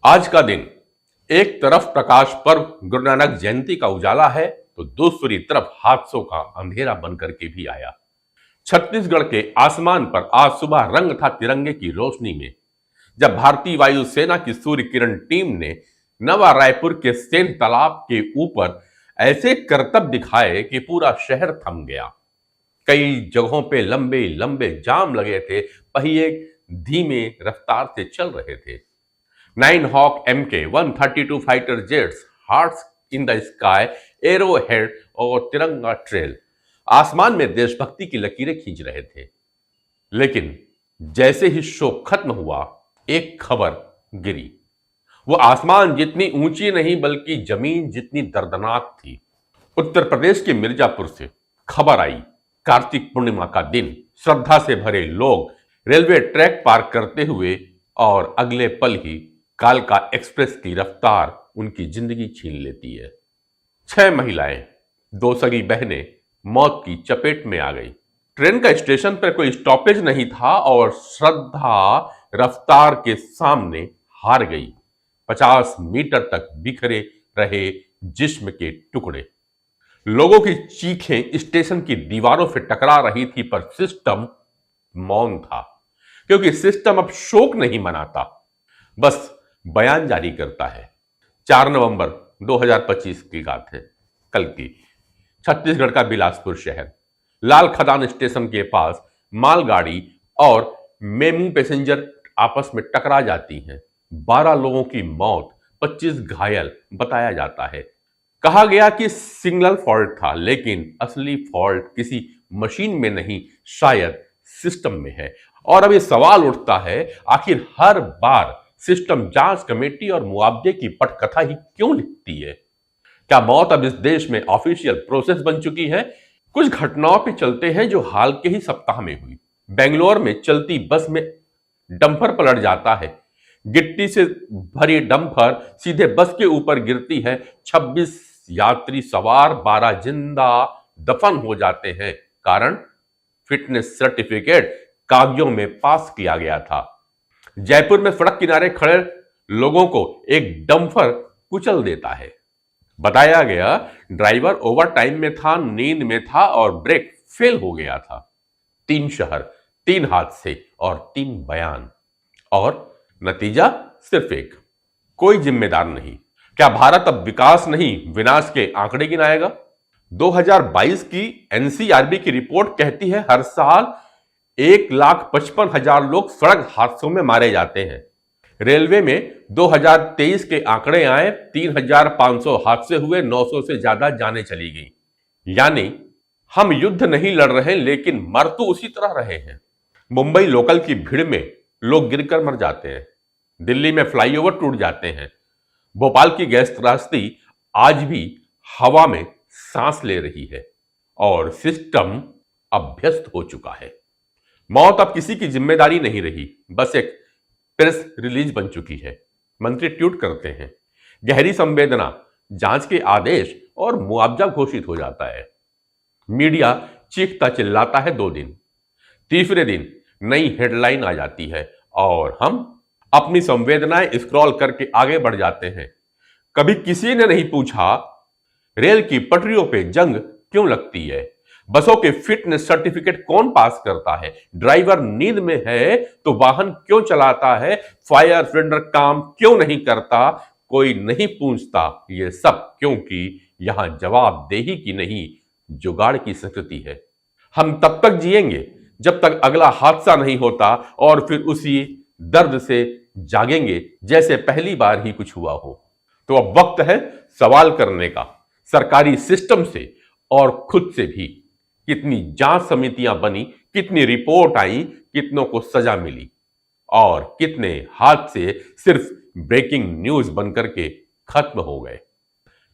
आज का दिन एक तरफ प्रकाश पर्व गुरु नानक जयंती का उजाला है तो दूसरी तरफ हादसों का अंधेरा बनकर के भी आया। छत्तीसगढ़ के आसमान पर आज सुबह रंग था तिरंगे की रोशनी में, जब भारतीय वायुसेना की सूर्य किरण टीम ने नवा रायपुर के सेंध तालाब के ऊपर ऐसे करतब दिखाए कि पूरा शहर थम गया। कई जगहों पे लंबे लंबे जाम लगे थे, पहिए धीमे रफ्तार से चल रहे थे। 9 Hawk MK-132 fighter jets, hearts in the sky, arrow head और तिरंगा ट्रेल आसमान में देशभक्ति की लकीरें खींच रहे थे। लेकिन जैसे ही शो खत्म हुआ, एक खबर गिरी। वो आसमान जितनी ऊंची नहीं बल्कि जमीन जितनी दर्दनाक थी। उत्तर प्रदेश के मिर्जापुर से खबर आई। कार्तिक पूर्णिमा का दिन, श्रद्धा से भरे लोग रेलवे ट्रैक पार करते हुए और अगले पल ही कालका एक्सप्रेस की रफ्तार उनकी जिंदगी छीन लेती है। 6 महिलाएं, 2 सगी बहनें मौत की चपेट में आ गई। ट्रेन का स्टेशन पर कोई स्टॉपेज नहीं था और श्रद्धा रफ्तार के सामने हार गई। 50 मीटर तक बिखरे रहे जिस्म के टुकड़े। लोगों की चीखें स्टेशन की दीवारों से टकरा रही थी, पर सिस्टम मौन था, क्योंकि सिस्टम अब शोक नहीं मनाता, बस बयान जारी करता है। 4 नवंबर 2025 की बात है, कल की। छत्तीसगढ़ का बिलासपुर शहर, लाल खदान स्टेशन के पास मालगाड़ी और मेमू पैसेंजर आपस में टकरा जाती हैं। 12 लोगों की मौत, 25 घायल बताया जाता है। कहा गया कि सिग्नल फॉल्ट था, लेकिन असली फॉल्ट किसी मशीन में नहीं, शायद सिस्टम में है। और अब ये सवाल उठता है, आखिर हर बार सिस्टम जांच कमेटी और मुआवजे की पटकथा ही क्यों लिखती है? क्या मौत अब इस देश में ऑफिशियल प्रोसेस बन चुकी है? कुछ घटनाओं पे चलते हैं जो हाल के ही सप्ताह में हुई। बेंगलोर में चलती बस में डंपर पलट जाता है। गिट्टी से भरी डंपर सीधे बस के ऊपर गिरती है। 26 यात्री सवार, 12 जिंदा दफन हो जाते हैं। कारण, फिटनेस सर्टिफिकेट कागजों में पास किया गया था। जयपुर में सड़क किनारे खड़े लोगों को एक डंपर कुचल देता है। बताया गया ड्राइवर ओवर टाइम में था, नींद में था और ब्रेक फेल हो गया था। 3 शहर, 3 हादसे और 3 बयान, और नतीजा सिर्फ एक। कोई जिम्मेदार नहीं। क्या भारत अब विकास नहीं, विनाश के आंकड़े गिनाएगा? 2022 की एनसीआरबी की रिपोर्ट कहती है हर साल 1,55,000 लोग सड़क हादसों में मारे जाते हैं। रेलवे में 2023 के आंकड़े आए, 3,500 हादसे हुए, 900 से ज्यादा जानें चली गई। यानी हम युद्ध नहीं लड़ रहे, लेकिन मर तो उसी तरह रहे हैं। मुंबई लोकल की भीड़ में लोग गिरकर मर जाते हैं। दिल्ली में फ्लाईओवर टूट जाते हैं। भोपाल की गैस त्रासदी आज भी हवा में सांस ले रही है और सिस्टम अभ्यस्त हो चुका है। मौत अब किसी की जिम्मेदारी नहीं रही, बस एक प्रेस रिलीज बन चुकी है। मंत्री ट्वीट करते हैं, गहरी संवेदना, जांच के आदेश और मुआवजा घोषित हो जाता है। मीडिया चीखता चिल्लाता है 2 दिन, तीसरे दिन नई हेडलाइन आ जाती है और हम अपनी संवेदनाएं स्क्रॉल करके आगे बढ़ जाते हैं। कभी किसी ने नहीं पूछा रेल की पटरियों पे जंग क्यों लगती है, बसों के फिटनेस सर्टिफिकेट कौन पास करता है, ड्राइवर नींद में है तो वाहन क्यों चलाता है, फायर सिलेंडर काम क्यों नहीं करता, कोई नहीं पूछता। ये सब क्योंकि यहां जवाबदेही की नहीं, जुगाड़ की संस्कृति है। हम तब तक जिएंगे जब तक अगला हादसा नहीं होता, और फिर उसी दर्द से जागेंगे जैसे पहली बार ही कुछ हुआ हो। तो अब वक्त है सवाल करने का, सरकारी सिस्टम से और खुद से भी। कितनी जांच समितियां बनी, कितनी रिपोर्ट आई, कितनों को सजा मिली, और कितने हादसे सिर्फ ब्रेकिंग न्यूज बनकर के खत्म हो गए।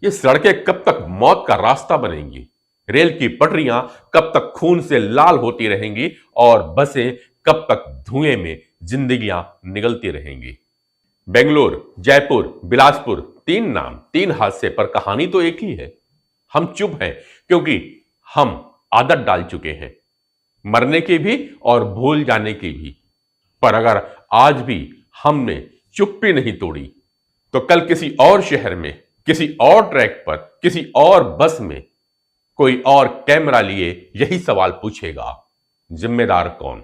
ये सड़कें कब तक मौत का रास्ता बनेंगी, रेल की पटरियां कब तक खून से लाल होती रहेंगी, और बसें कब तक धुएं में जिंदगियां निगलती रहेंगी। बेंगलोर, जयपुर, बिलासपुर, 3 नाम, 3 हादसे, पर कहानी तो एक ही है। हम चुप हैं क्योंकि हम आदत डाल चुके हैं, मरने की भी और भूल जाने की भी। पर अगर आज भी हमने चुप्पी नहीं तोड़ी, तो कल किसी और शहर में, किसी और ट्रैक पर, किसी और बस में कोई और कैमरा लिए यही सवाल पूछेगा, जिम्मेदार कौन?